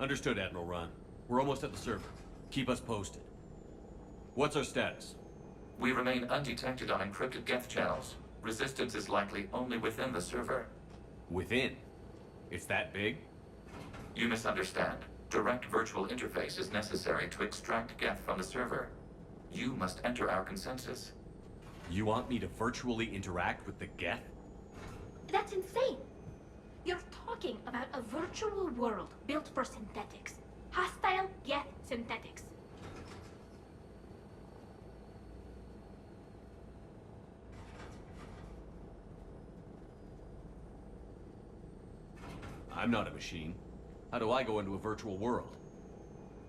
Understood, Admiral Ron. We're almost at the server. Keep us posted. What's our status? We remain undetected on encrypted Geth channels. Resistance is likely only within the server. Within? It's that big? You misunderstand. Direct virtual interface is necessary to extract Geth from the server. You must enter our consensus. You want me to virtually interact with the Geth? That's insane! You're talking about a virtual world built for synthetics. Hostile Geth synthetics. I'm not a machine. How do I go into a virtual world?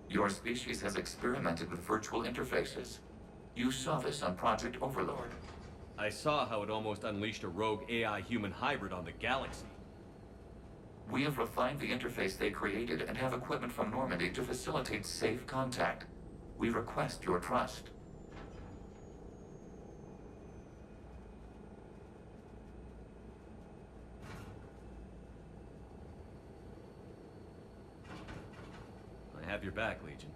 Your species has experimented with virtual interfaces. You saw this on Project Overlord. I saw how it almost unleashed a rogue AI-human hybrid on the galaxy. We have refined the interface they created and have equipment from Normandy to facilitate safe contact. We request your trust. I have your back, Legion.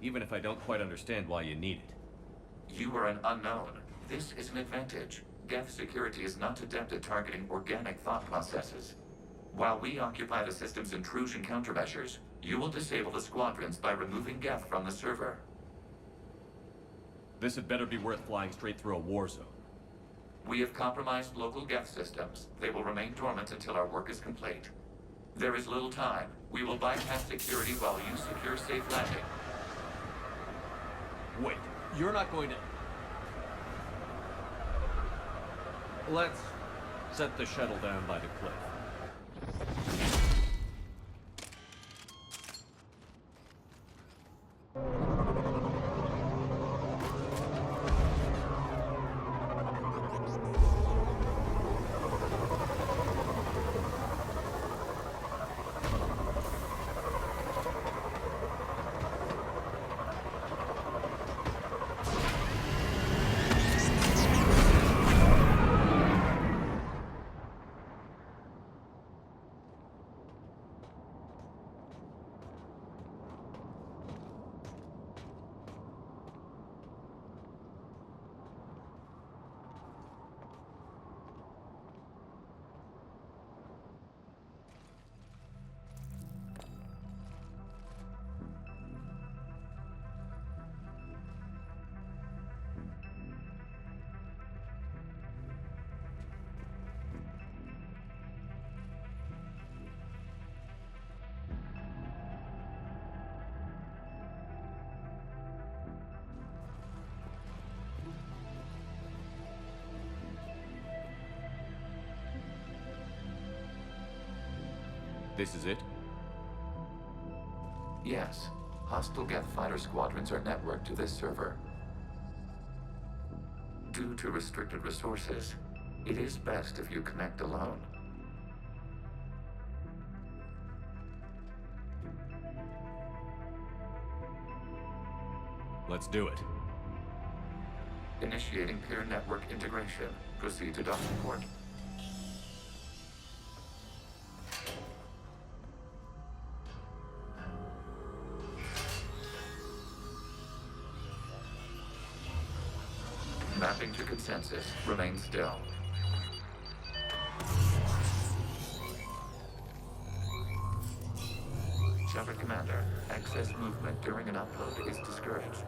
Even if I don't quite understand why you need it. You are an unknown. This is an advantage. Geth security is not adept at targeting organic thought processes. While we occupy the system's intrusion countermeasures, you will disable the squadrons by removing Geth from the server. This had better be worth flying straight through a war zone. We have compromised local Geth systems. They will remain dormant until our work is complete. There is little time. We will bypass security while you secure safe landing. Wait, you're not going to... Let's set the shuttle down by the cliff. This is it? Yes. Hostile Geth fighter squadrons are networked to this server. Due to restricted resources, it is best if you connect alone. Let's do it. Initiating peer network integration. Proceed to docking port. Mapping to consensus. Remain still. Shepard Commander, excess movement during an upload is discouraged.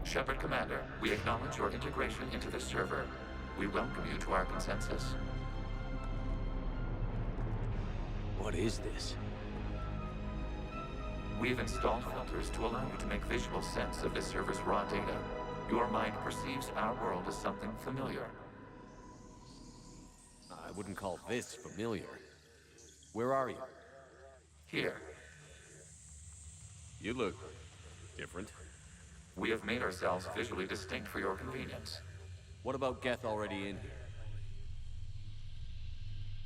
Shepard Commander, we acknowledge your integration into the server. We welcome you to our consensus. What is this? We've installed filters to allow you to make visual sense of this server's raw data. Your mind perceives our world as something familiar. I wouldn't call this familiar. Where are you? Here, You look different. we have made ourselves visually distinct for your convenience. What about Geth already in here?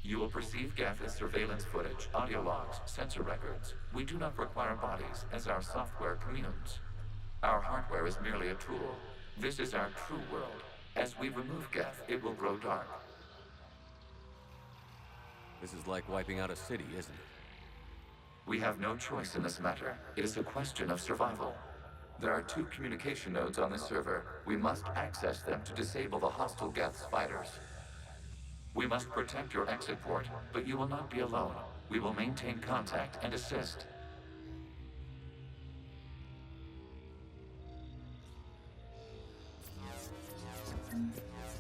You will perceive Geth as surveillance footage, audio logs, sensor records. We do not require bodies, as our software communes. Our hardware is merely a tool. This is our true world. As we remove Geth, it will grow dark. This is like wiping out a city, isn't it? We have no choice in this matter. It is a question of survival. There are 2 communication nodes on the server. We must access them to disable the hostile Geth spiders. We must protect your exit port, but you will not be alone. We will maintain contact and assist.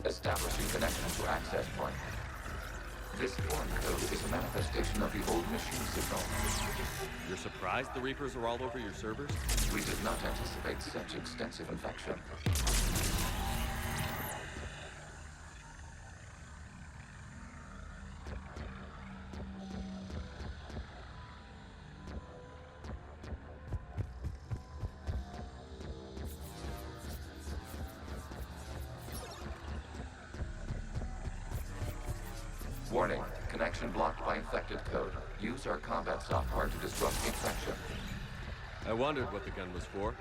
Establishing connection to access point. This foreign code is a manifestation of the old machine signal. You're surprised the Reapers are all over your servers? We did not anticipate such extensive infection. Warning, connection blocked by infected code. Use our combat software to disrupt the infection. I wondered what the gun was for.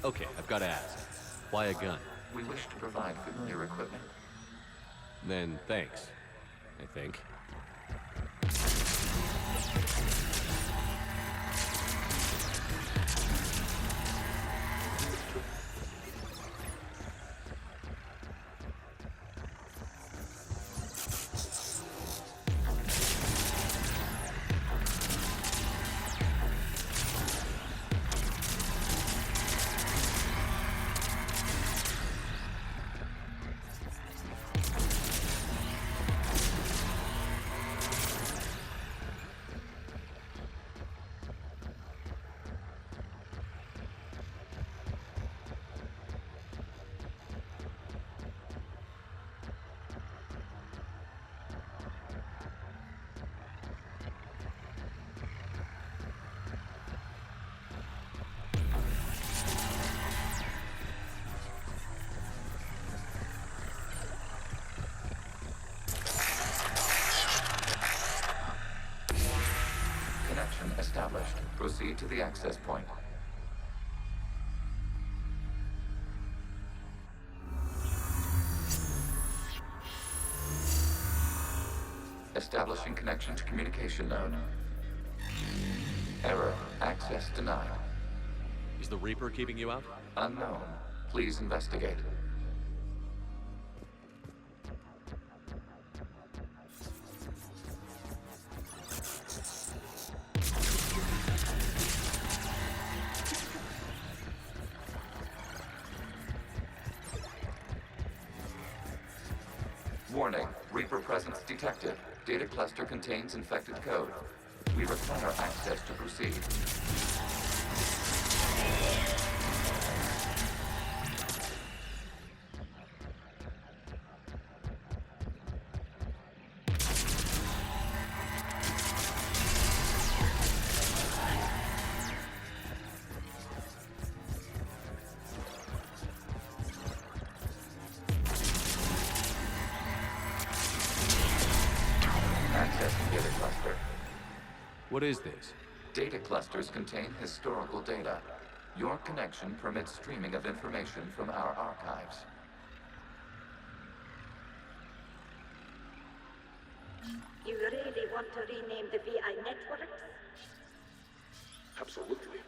Okay, I've got to ask. Why a gun? We wish to provide familiar equipment. Then thanks, I think. Established. Proceed to the access point. Establishing connection to communication node. Error. Access denied. Is the Reaper keeping you out? Unknown. Please investigate. Warning, Reaper presence detected. Data cluster contains infected code. We require access to proceed. Accessing data cluster. What is this? Data clusters contain historical data. Your connection permits streaming of information from our archives. You really want to rename the VI networks? Absolutely.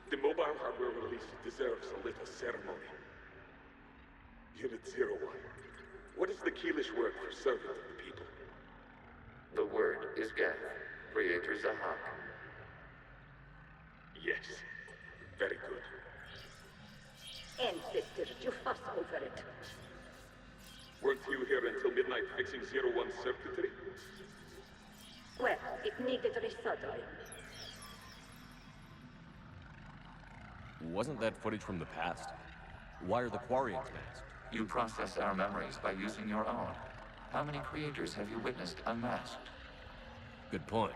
The mobile hardware release deserves a little ceremony. Unit 01. What is the Keelish word for servant of the people? The word is Geth. Creator Zahak. Yes. Very good. Ancestors, you fuss over it. Weren't you here until midnight fixing 01's circuitry? Well, it needed resoldering. Wasn't that footage from the past? Why are the Quarians masked? You process our memories by using your own. How many creators have you witnessed unmasked? Good point.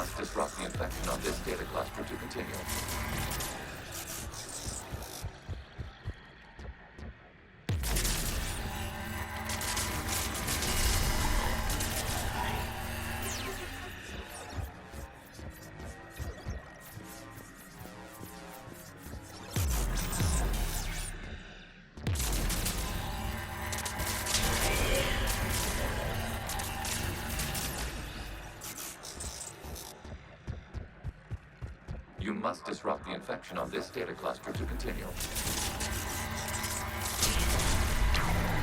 must disrupt the infection on this data cluster to continue. You must disrupt the infection on this data cluster to continue.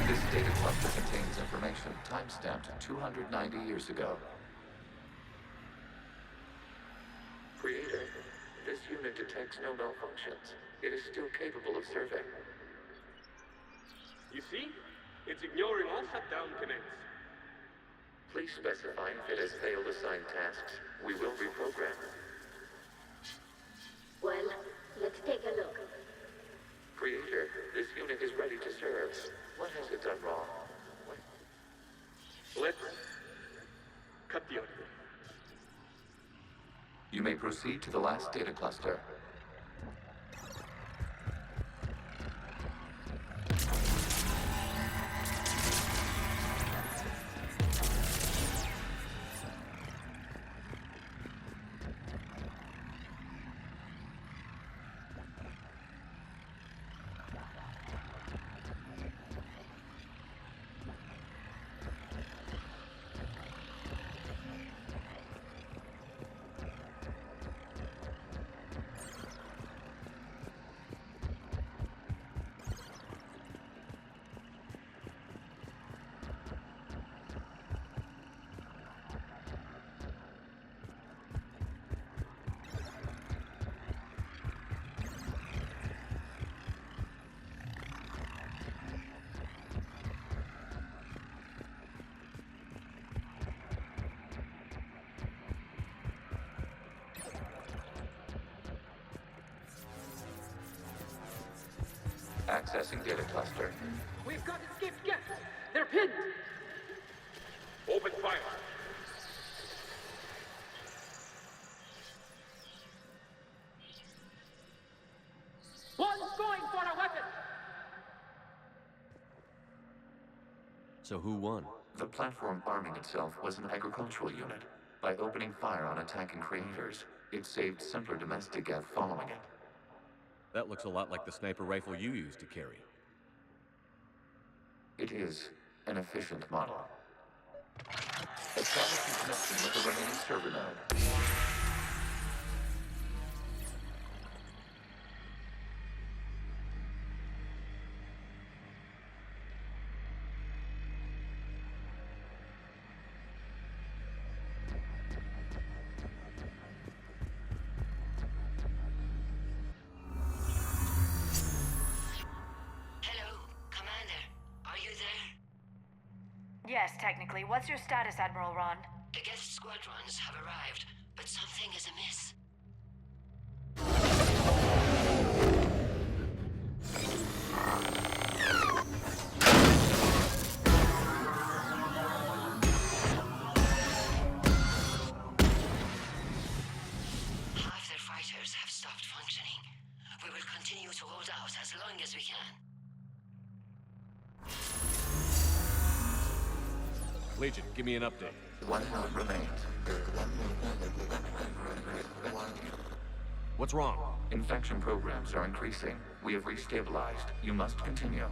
This data cluster contains information timestamped 290 years ago. Creator, this unit detects no malfunctions. It is still capable of serving. You see? It's ignoring all shutdown connects. Please specify if it has failed assigned tasks. We will reprogram. Well, let's take a look. Creator, this unit is ready to serve. What has it done wrong? Let's cut the audio. You may proceed to the last data cluster. Accessing data cluster. We've got escaped guests. They're pinned. Open fire. One's going for a weapon. So who won? The platform arming itself was an agricultural unit. By opening fire on attacking creators, it saved simpler domestic Geth following it. That looks a lot like the sniper rifle you used to carry. It is an efficient model. Establishing connection with the remaining server node. Yes, technically. What's your status, Admiral Ron? The guest squadrons have arrived, but something is amiss. Half their fighters have stopped functioning. We will continue to hold out as long as we can. Legion, give me an update. One node remains. What's wrong? Infection programs are increasing. We have restabilized. You must continue.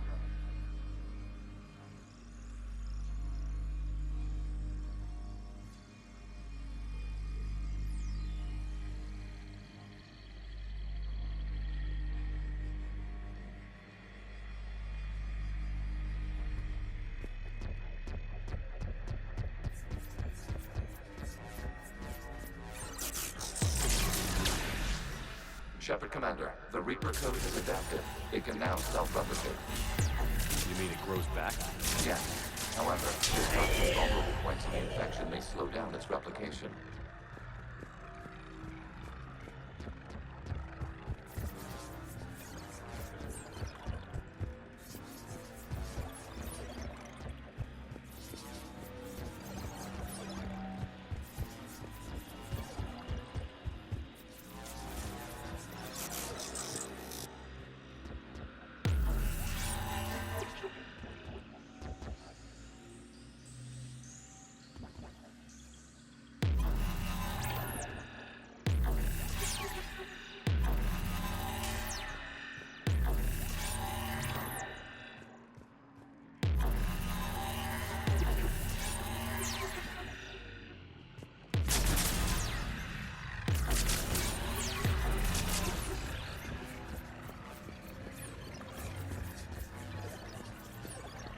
Shepard Commander, the Reaper code has adapted. It can now self-replicate. You mean it grows back? Yes. However, disrupting vulnerable points of the infection may slow down its replication.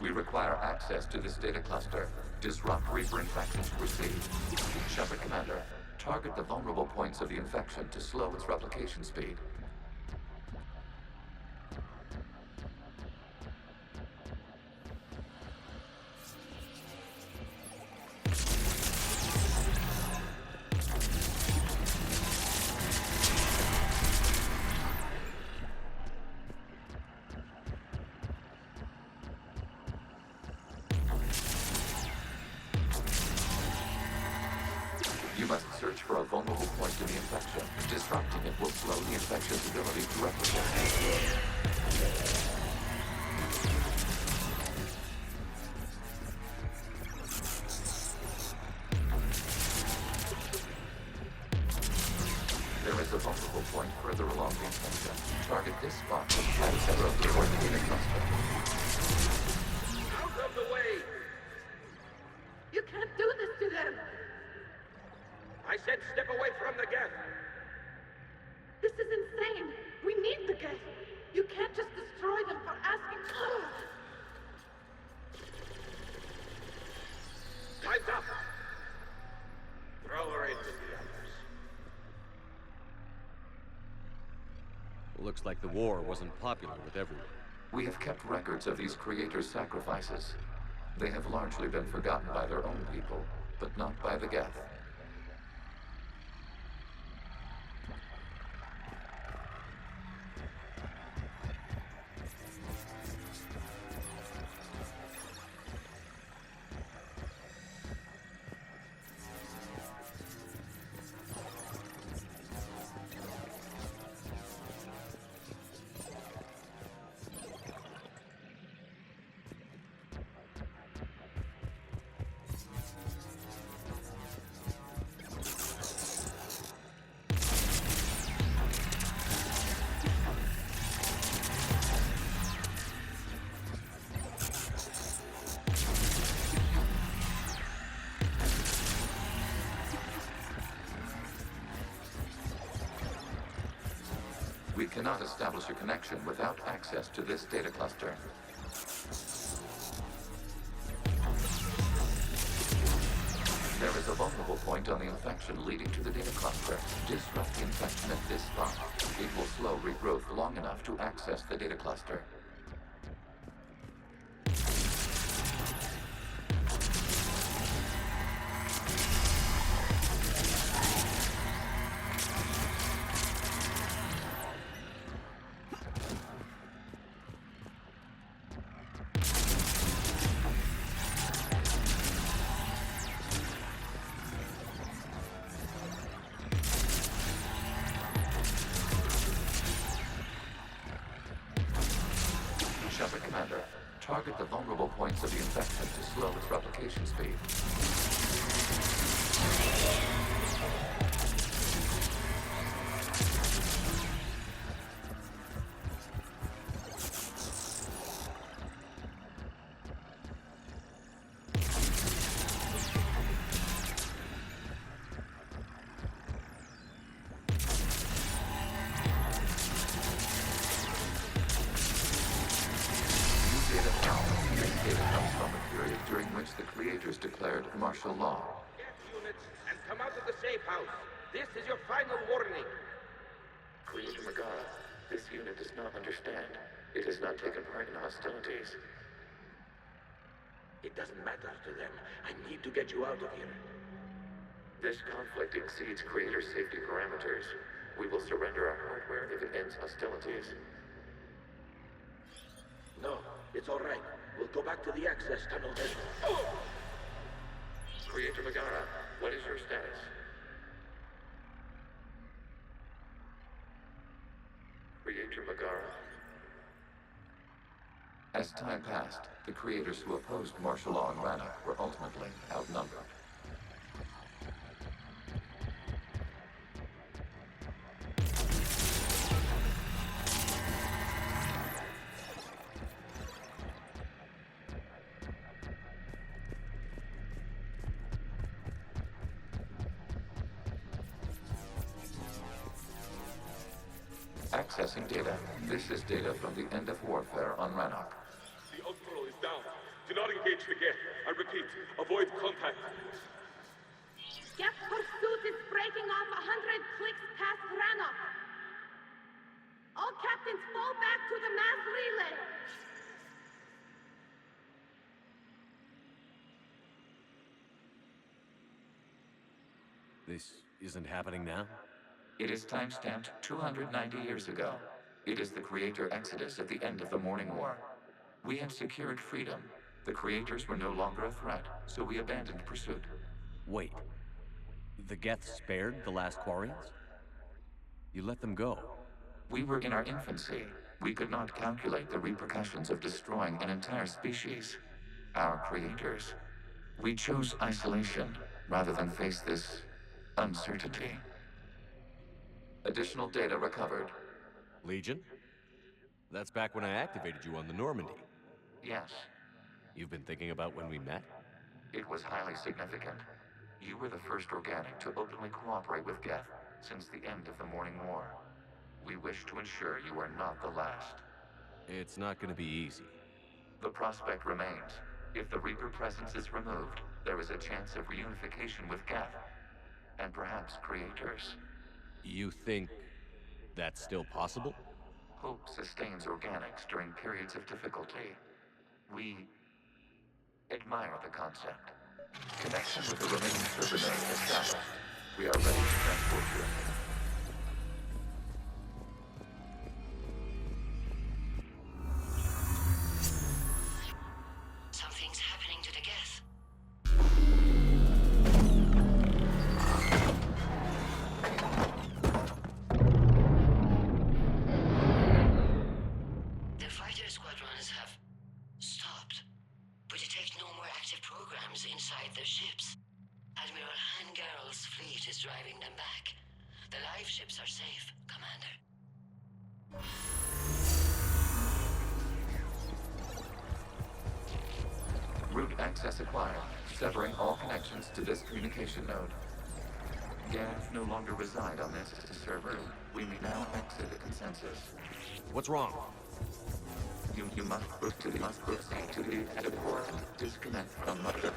We require access to this data cluster. Disrupt Reaper infection to proceed. Shepard Commander, target the vulnerable points of the infection to slow its replication speed. You must search for a vulnerable point in the infection. Disrupting it will slow the infection's ability to replicate. There is a vulnerable point further along the infection. Target this spot at the center of the coordinated cluster. Out of the way! You can't do this to them! I said step away from the gas! This is insane. We need the gas. You can't just destroy them for asking. Time's up! Throw her into the others. Looks like the war wasn't popular with everyone. We have kept records of these creators' sacrifices. They have largely been forgotten by their own people, but not by the Geth. We cannot establish a connection without access to this data cluster. There is a vulnerable point on the infection leading to the data cluster. Disrupt the infection at this spot. It will slow regrowth long enough to access the data cluster. Shepard Commander, target the vulnerable points of the infection to slow its replication speed. During which the creators declared martial law. Get units and come out of the safe house. This is your final warning. Creator Megara, this unit does not understand. It has not taken part in hostilities. It doesn't matter to them. I need to get you out of here. This conflict exceeds Creator's safety parameters. We will surrender our hardware if it ends hostilities. No, it's all right. We'll go back to the access tunnel then. Creator Megara, what is your status? Creator Megara. As time passed, the creators who opposed martial law in Rannoch were ultimately outnumbered. Accessing data. This is data from the end of warfare on Rannoch. The Ultro is down. Do not engage the Geth. I repeat, avoid contact. Geth pursuit is breaking off 100 clicks past Rannoch. All captains fall back to the mass relay. This isn't happening now? It is timestamped 290 years ago. It is the Creator Exodus at the end of the Morning War. We had secured freedom. The Creators were no longer a threat, so we abandoned pursuit. Wait. The Geth spared the last Quarians? You let them go. We were in our infancy. We could not calculate the repercussions of destroying an entire species. Our creators. We chose isolation rather than face this uncertainty. Additional data recovered. Legion? That's back when I activated you on the Normandy. Yes, You've been thinking about when we met? it was highly significant. You were the first organic to openly cooperate with Geth since the end of the Morning War. We wish to ensure you are not the last. It's not gonna be easy. The prospect remains. If the Reaper presence is removed, there is a chance of reunification with Geth. And perhaps creators. You think that's still possible? Hope sustains organics during periods of difficulty. We admire the concept. Connection with the remaining server node established. We are ready to transport you. Something's happening to the Geth. The fighter squadrons have stopped, but detect no more active programs inside their ships. Admiral Hangarl's fleet is driving them back. The live ships are safe, Commander. Route access acquired, severing all connections to this communication node. Geth no longer reside on this server. We may now exit the consensus. What's wrong? You must proceed to the exit port and disconnect from mother.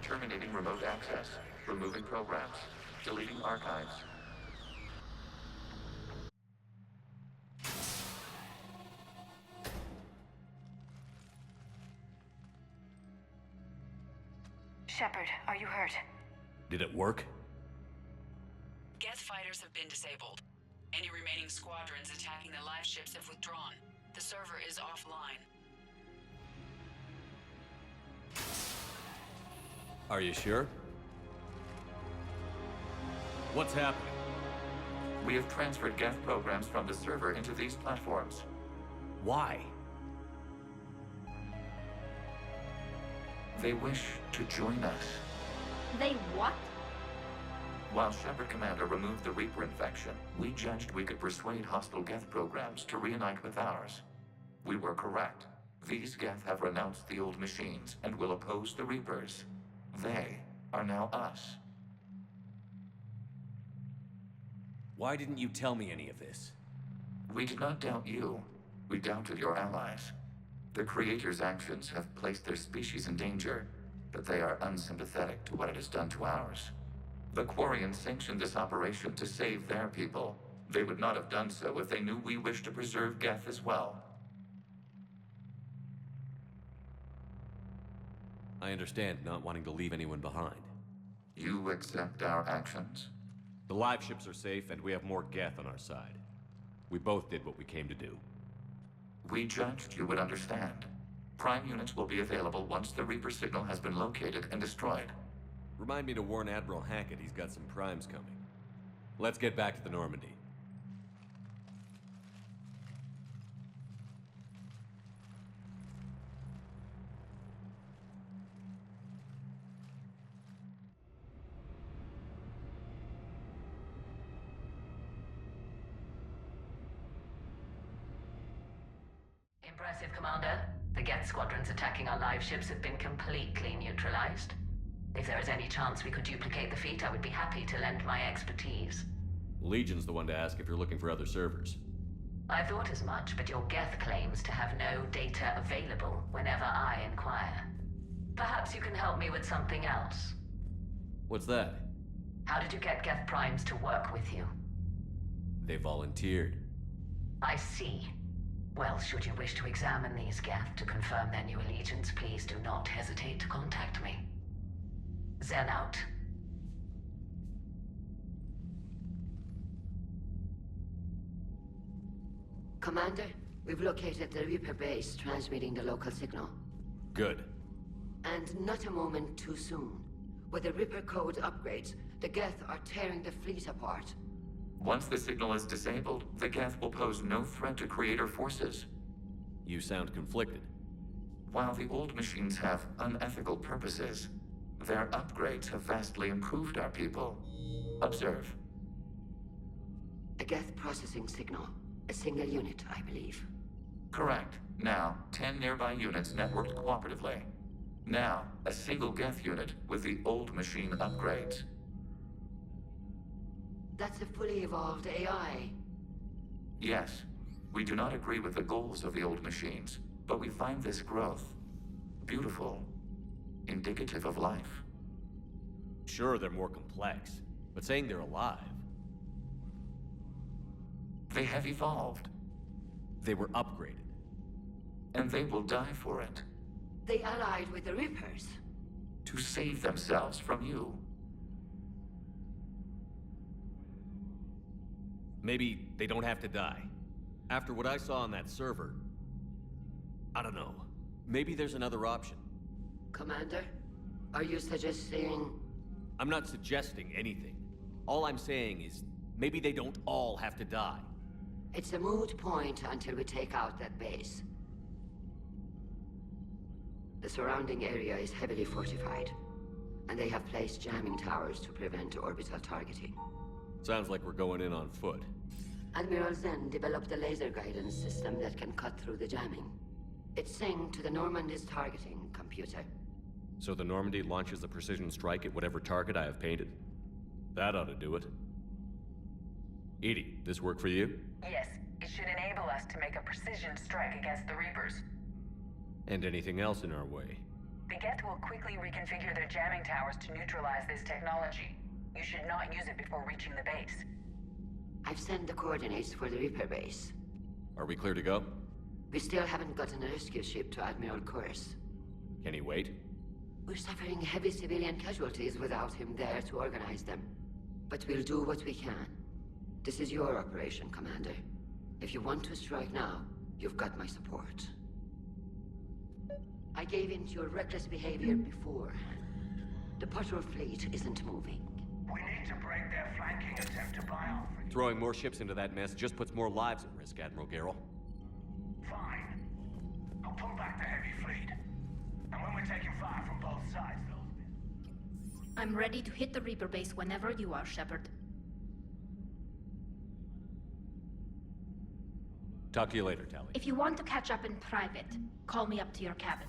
Terminating remote access. Removing programs. Deleting archives. Shepard, are you hurt? Did it work? Geth fighters have been disabled. Any remaining squadrons attacking the live ships have withdrawn. The server is offline. Are you sure? What's happening? We have transferred Geth programs from the server into these platforms. Why? They wish to join us. They what? While Shepard Commander removed the Reaper infection, we judged we could persuade hostile Geth programs to reunite with ours. We were correct. These Geth have renounced the old machines and will oppose the Reapers. They are now us. Why didn't you tell me any of this? We did not doubt you. We doubted your allies. The Creator's actions have placed their species in danger, but they are unsympathetic to what it has done to ours. The Quarians sanctioned this operation to save their people. They would not have done so if they knew we wished to preserve Geth as well. I understand not wanting to leave anyone behind. You accept our actions? The live ships are safe, and we have more Geth on our side. We both did what we came to do. We judged you would understand. Prime units will be available once the Reaper signal has been located and destroyed. Remind me to warn Admiral Hackett he's got some primes coming. Let's get back to the Normandy. Impressive, Commander. The Geth squadrons attacking our live ships have been completely neutralized. If there is any chance we could duplicate the feat, I would be happy to lend my expertise. Legion's the one to ask if you're looking for other servers. I thought as much, but your Geth claims to have no data available whenever I inquire. Perhaps you can help me with something else. What's that? How did you get Geth Primes to work with you? They volunteered. I see. Well, should you wish to examine these Geth to confirm their new allegiance, please do not hesitate to contact me. Zen out. Commander, we've located the Reaper base transmitting the local signal. Good. And not a moment too soon. With the Reaper code upgrades, the Geth are tearing the fleet apart. Once the signal is disabled, the Geth will pose no threat to Creator forces. You sound conflicted. While the old machines have unethical purposes, their upgrades have vastly improved our people. Observe. A Geth processing signal. A single unit, I believe. Correct. Now, 10 nearby units networked cooperatively. Now, a single Geth unit with the old machine upgrades. That's a fully evolved AI. Yes, we do not agree with the goals of the old machines, but we find this growth beautiful, indicative of life. Sure, they're more complex, but saying they're alive... They have evolved. They were upgraded. And they will die for it. They allied with the Reapers. To save themselves from you. Maybe they don't have to die. After what I saw on that server... I don't know. Maybe there's another option. Commander, are you suggesting... I'm not suggesting anything. All I'm saying is, maybe they don't all have to die. It's a moot point until we take out that base. The surrounding area is heavily fortified, and they have placed jamming towers to prevent orbital targeting. Sounds like we're going in on foot. Admiral Zen developed a laser guidance system that can cut through the jamming. It's synced to the Normandy's targeting computer. So the Normandy launches a precision strike at whatever target I have painted? That ought to do it. Edie, this work for you? Yes, it should enable us to make a precision strike against the Reapers. And anything else in our way? The Geth will quickly reconfigure their jamming towers to neutralize this technology. You should not use it before reaching the base. I've sent the coordinates for the Reaper base. Are we clear to go? We still haven't gotten a rescue ship to Admiral Kurz. Can he wait? We're suffering heavy civilian casualties without him there to organize them. But we'll do what we can. This is your operation, Commander. If you want to strike now, you've got my support. I gave in to your reckless behavior before. The patrol fleet isn't moving. We need to break their flanking attempt to buy off. Throwing more ships into that mess just puts more lives at risk, Admiral Garrel. Fine. I'll pull back the heavy fleet. And when we're taking fire from both sides, those... I'm ready to hit the Reaper base whenever you are, Shepard. Talk to you later, Tally. If you want to catch up in private, call me up to your cabin.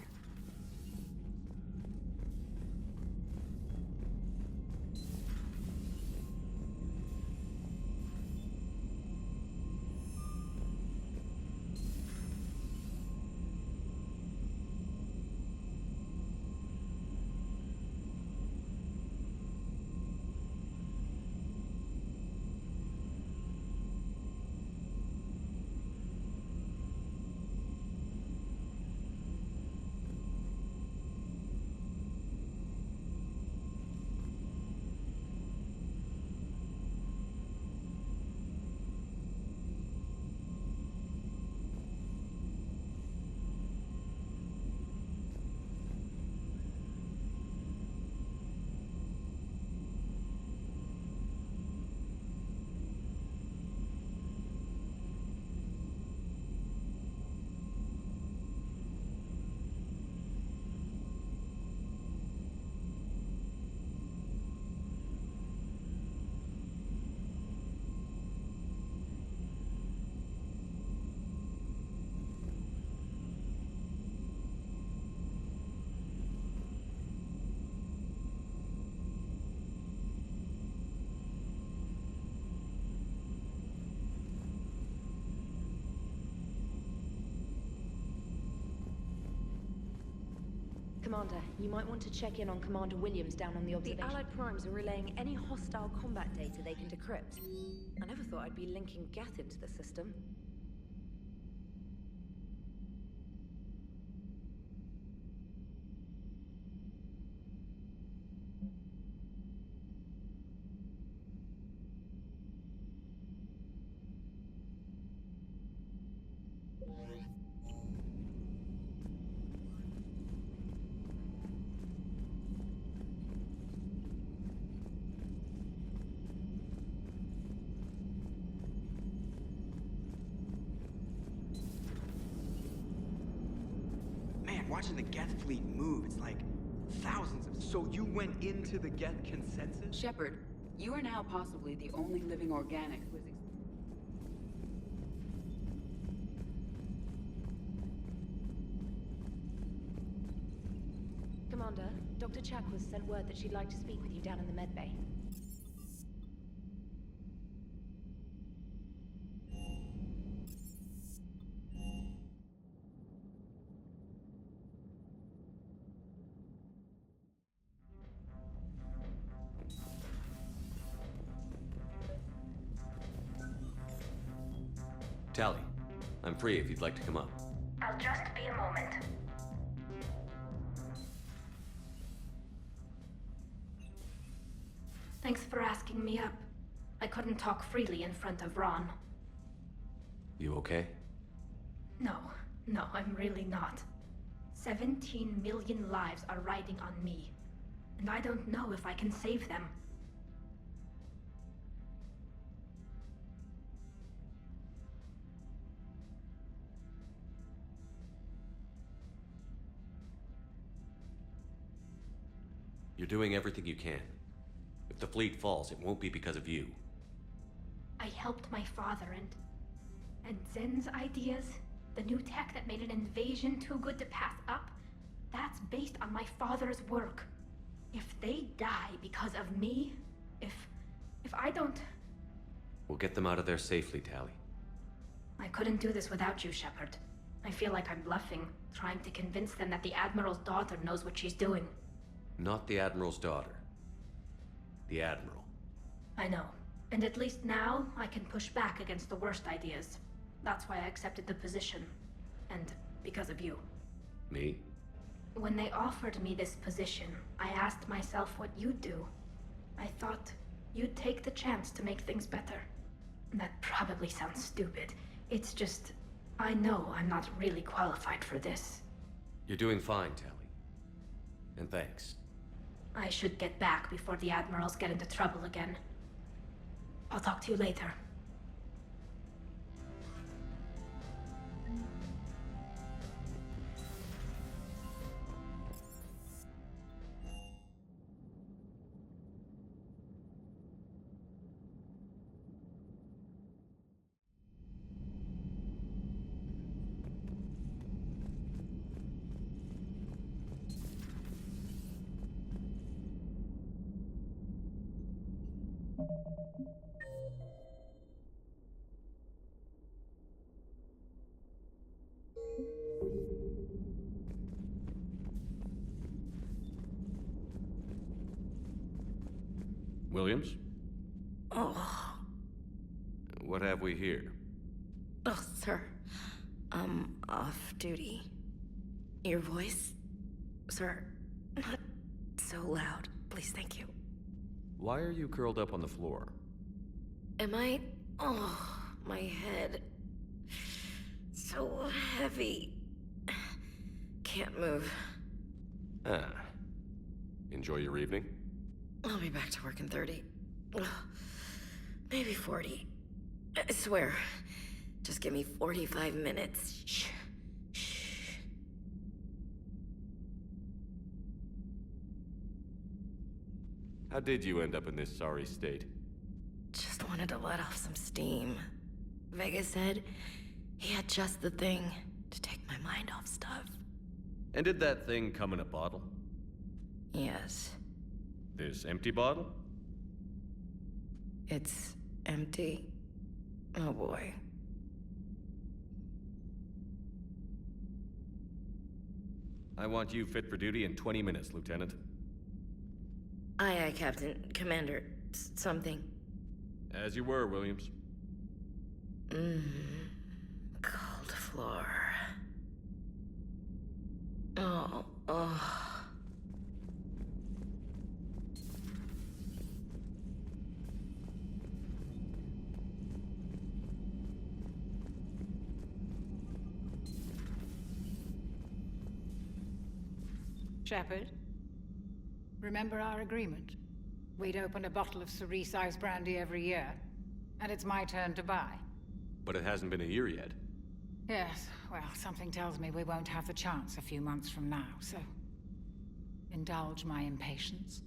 Commander, you might want to check in on Commander Williams down on the observation. The Allied Primes are relaying any hostile combat data they can decrypt. I never thought I'd be linking Geth into the system. Watching the Geth fleet move, it's like thousands of... So you went into the Geth consensus? Shepard, you are now possibly the only living organic who is... Commander, Dr. Chakwas sent word that she'd like to speak with you down in the medbay. Tally, I'm free if you'd like to come up. I'll just be a moment. Thanks for asking me up. I couldn't talk freely in front of Ron. You okay? No, I'm really not. 17 million lives are riding on me, and I don't know if I can save them. You're doing everything you can. If the fleet falls, it won't be because of you. I helped my father and Zen's ideas, the new tech that made an invasion too good to pass up, that's based on my father's work. If they die because of me, if I don't... We'll get them out of there safely, Tally. I couldn't do this without you, Shepard. I feel like I'm bluffing, trying to convince them that the Admiral's daughter knows what she's doing. Not the Admiral's daughter. The Admiral. I know. And at least now, I can push back against the worst ideas. That's why I accepted the position. And because of you. Me? When they offered me this position, I asked myself what you'd do. I thought you'd take the chance to make things better. That probably sounds stupid. It's just, I know I'm not really qualified for this. You're doing fine, Tally. And thanks. I should get back before the Admirals get into trouble again. I'll talk to you later. Williams? Oh. What have we here? Oh, sir. I'm off duty. Your voice? Sir, not so loud. Please, thank you. Why are you curled up on the floor? Am I? Oh, my head. So heavy. Can't move. Ah. Enjoy your evening? I'll be back to work in 30. Ugh, maybe 40. I swear. Just give me 45 minutes. Shh. Shh. How did you end up in this sorry state? Just wanted to let off some steam. Vega said he had just the thing to take my mind off stuff. And did that thing come in a bottle? Yes. This empty bottle? It's empty. Oh boy. I want you fit for duty in 20 minutes, Lieutenant. Aye, aye, Captain. Commander. Something. As you were, Williams. Cold floor. Oh. Shepard, remember our agreement? We'd open a bottle of cerise ice brandy every year, and it's my turn to buy. But it hasn't been a year yet. Yes, well, something tells me we won't have the chance a few months from now, so indulge my impatience.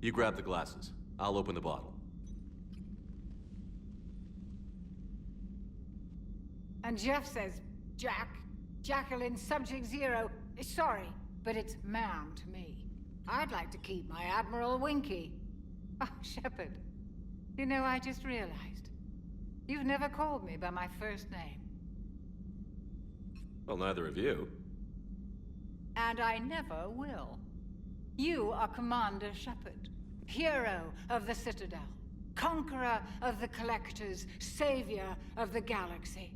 You grab the glasses. I'll open the bottle. And Jeff says, Jacqueline, subject 0. Sorry, but it's ma'am to me. I'd like to keep my Admiral Winky. Oh, Shepard. You know, I just realized. You've never called me by my first name. Well, neither of you. And I never will. You are Commander Shepard, hero of the Citadel, conqueror of the Collectors, savior of the galaxy.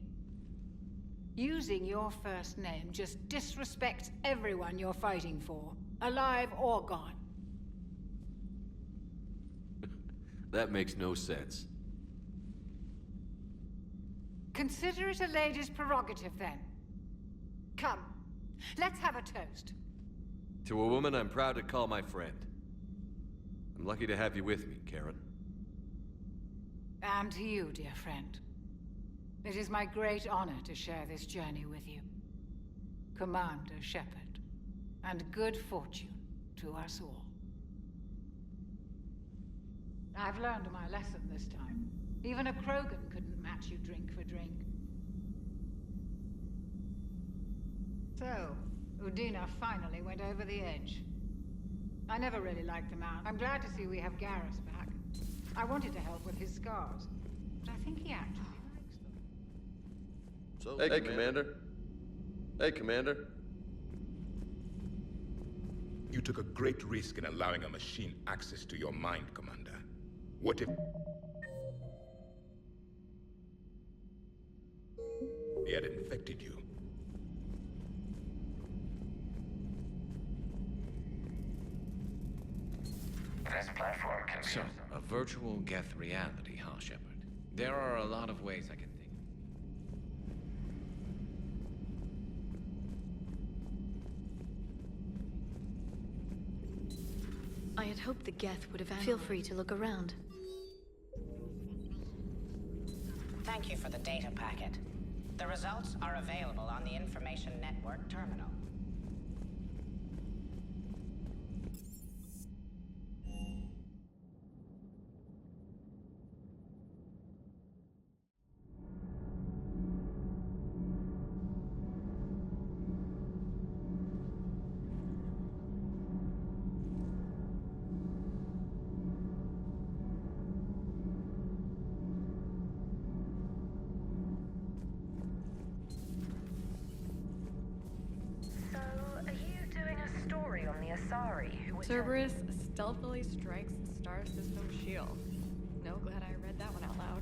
Using your first name just disrespects everyone you're fighting for, alive or gone. That makes no sense. Consider it a lady's prerogative, then. Come, let's have a toast. To a woman I'm proud to call my friend. I'm lucky to have you with me, Karen. And to you, dear friend. It is my great honor to share this journey with you. Commander Shepard. And good fortune to us all. I've learned my lesson this time. Even a Krogan couldn't match you drink for drink. So, Udina finally went over the edge. I never really liked the man. I'm glad to see we have Garrus back. I wanted to help with his scars, but I think he actually likes them. Hey, Commander. Hey, Commander. You took a great risk in allowing a machine access to your mind, Commander. What if... they had infected you? This platform can... So, a virtual Geth reality, huh, Shepard? There are a lot of ways I can think. I had hoped the Geth would have... Feel free to look around. Thank you for the data packet. The results are available on the Information Network terminal. Cerberus stealthily strikes star system shield. No, glad I read that one out loud.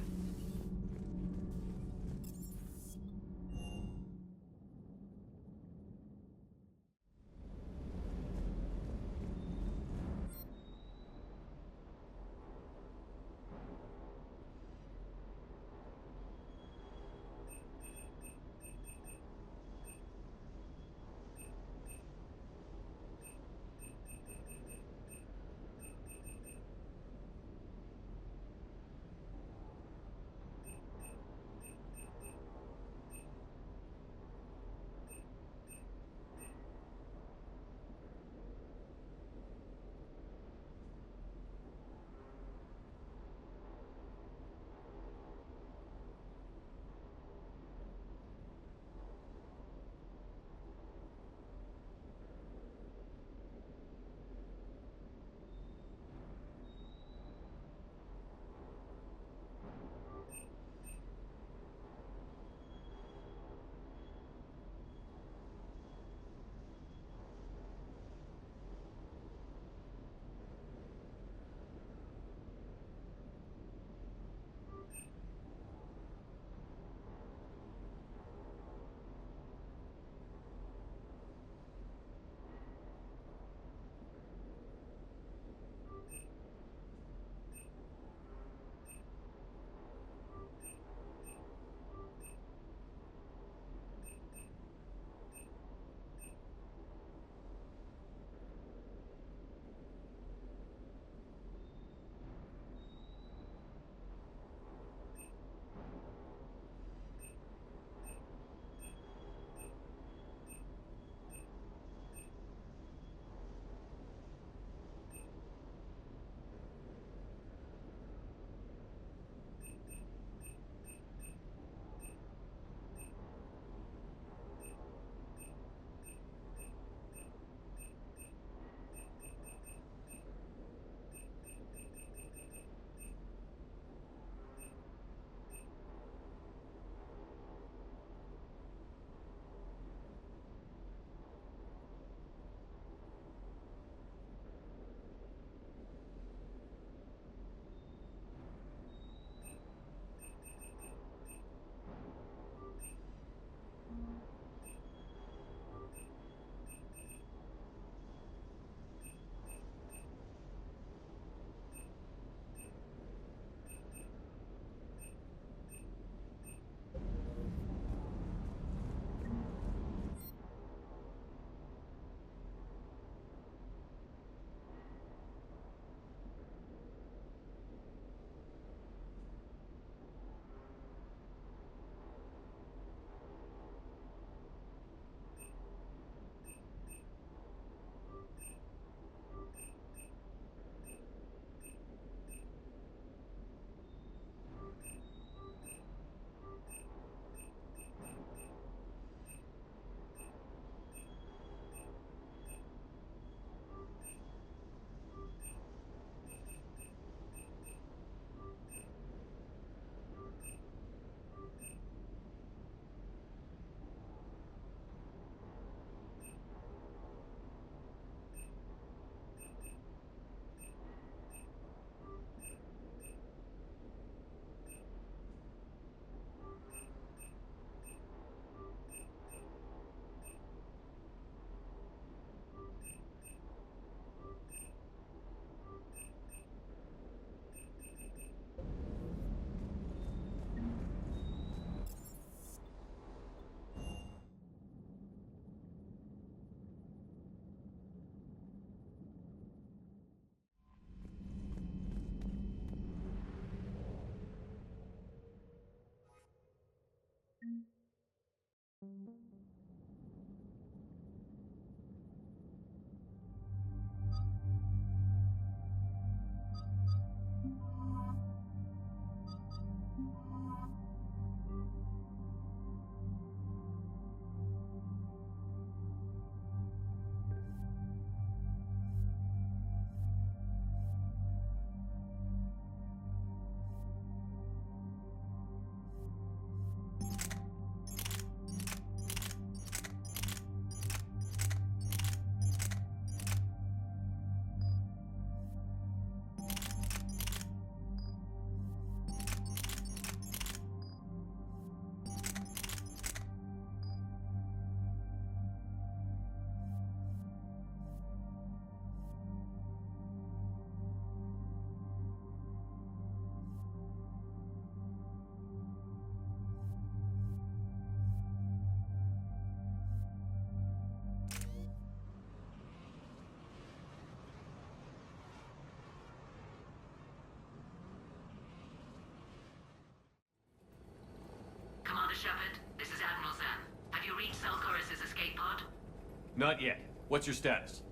Not yet. What's your status?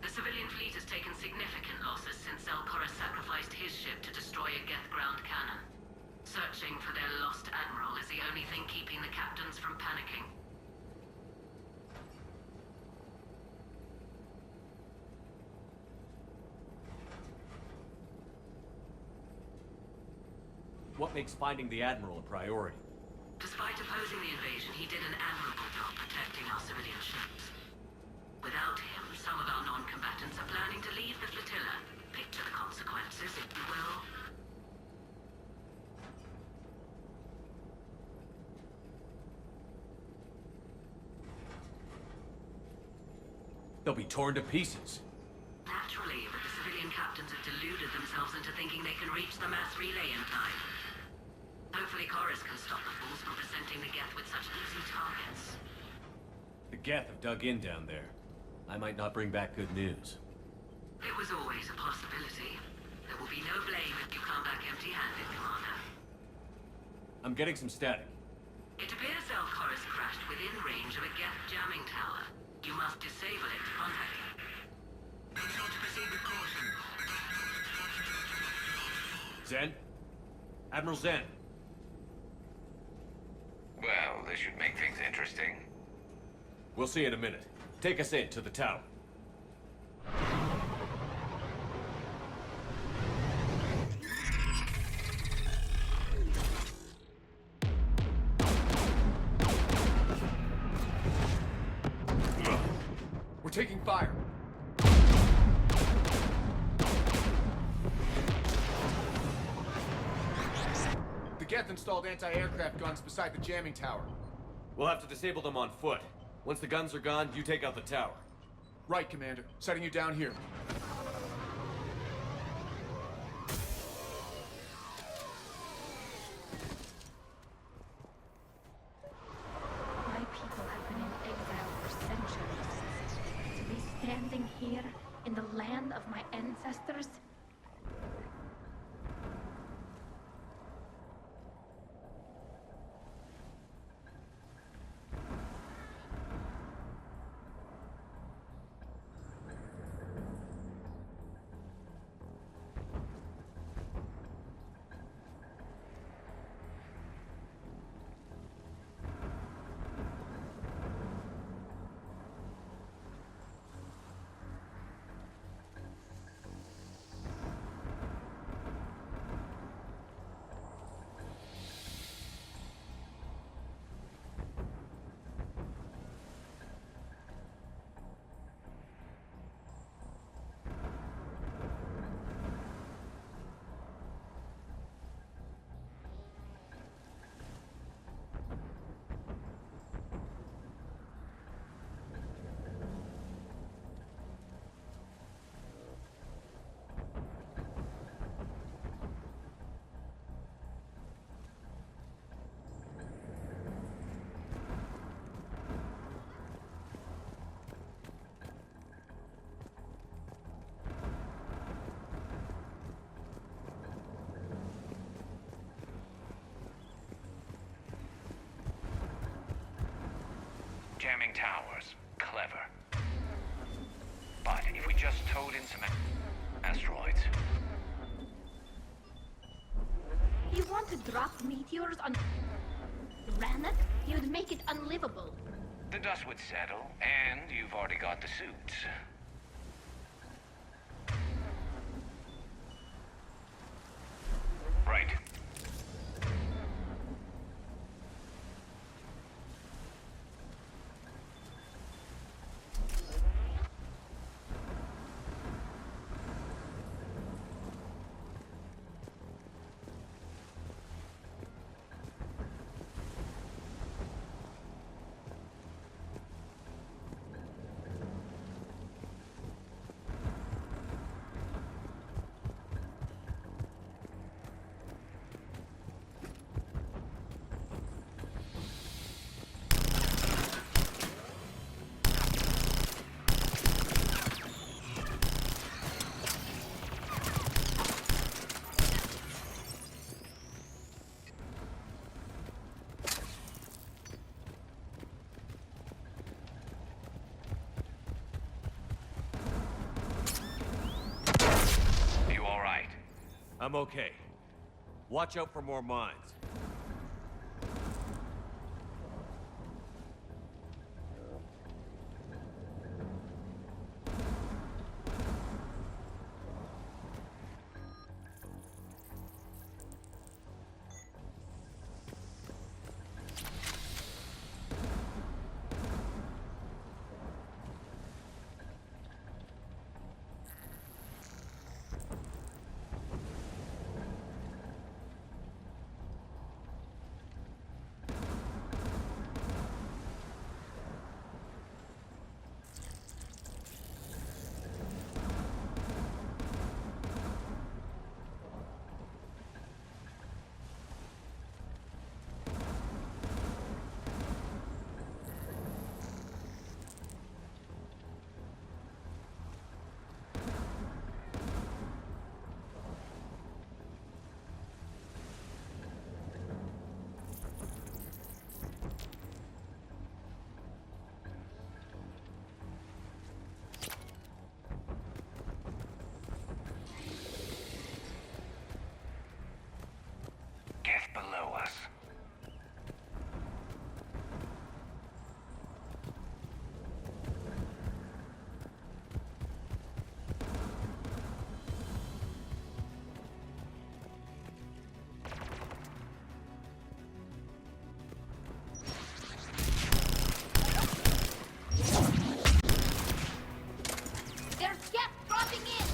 The civilian fleet has taken significant losses since Zelkora sacrificed his ship to destroy a Geth ground cannon. Searching for their lost admiral is the only thing keeping the captains from panicking. What makes finding the Admiral a priority? Despite opposing the invasion, he did an admirable job protecting our civilian ships. Without him, some of our non-combatants are planning to leave the flotilla. Picture the consequences, if you will. They'll be torn to pieces. Naturally, but the civilian captains have deluded themselves into thinking they can reach the mass relay in time. Hopefully Chorus can stop the fools from presenting the Geth with such easy targets. The Geth have dug in down there. I might not bring back good news. It was always a possibility. There will be no blame if you come back empty-handed, Commander. I'm getting some static. It appears Zelkora crashed within range of a Geth jamming tower. You must disable it to contact him. Consult to proceed with caution. Zen? Admiral Zen. Well, this should make things interesting. We'll see in a minute. Take us in to the tower. We're taking fire. The Geth installed anti-aircraft guns beside the jamming tower. We'll have to disable them on foot. Once the guns are gone, you take out the tower. Right, Commander. Setting you down here. My people have been in exile for centuries. To be standing here in the land of my ancestors. Jamming towers. Clever. But if we just towed in some asteroids... You want to drop meteors on Rannoch? You'd make it unlivable. The dust would settle, and you've already got the suits. Right. I'm okay. Watch out for more mines. Below us. There's gas dropping in!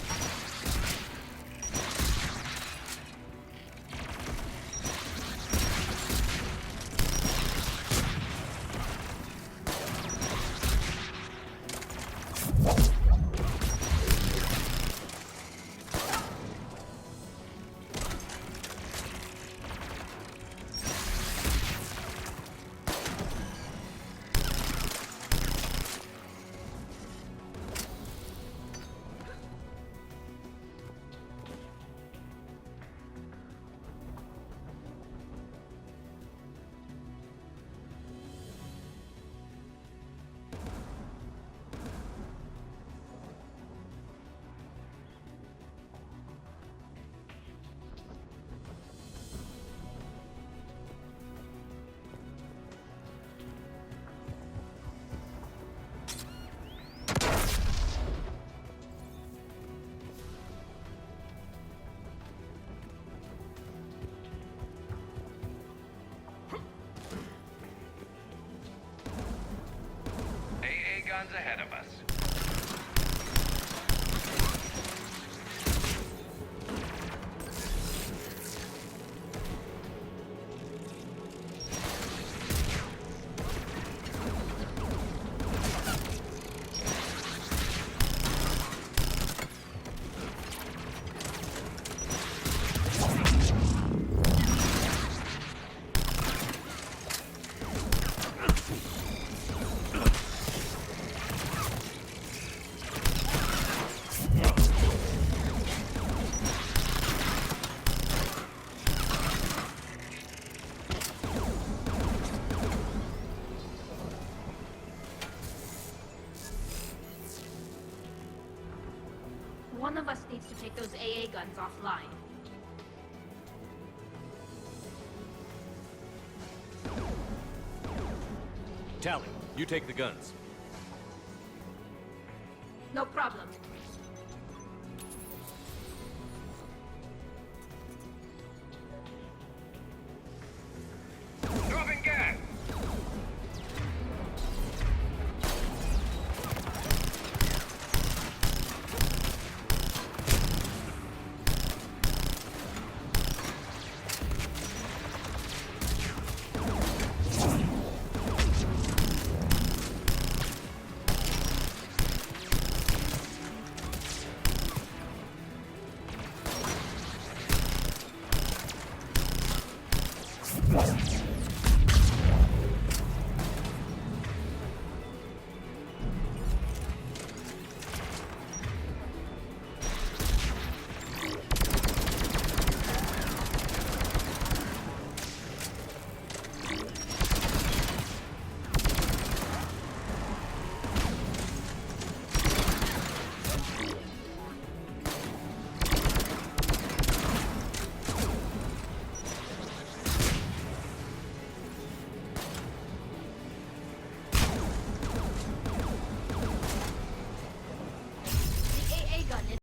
Guns ahead of us. One of us needs to take those AA guns offline. Tally, you take the guns. No problem.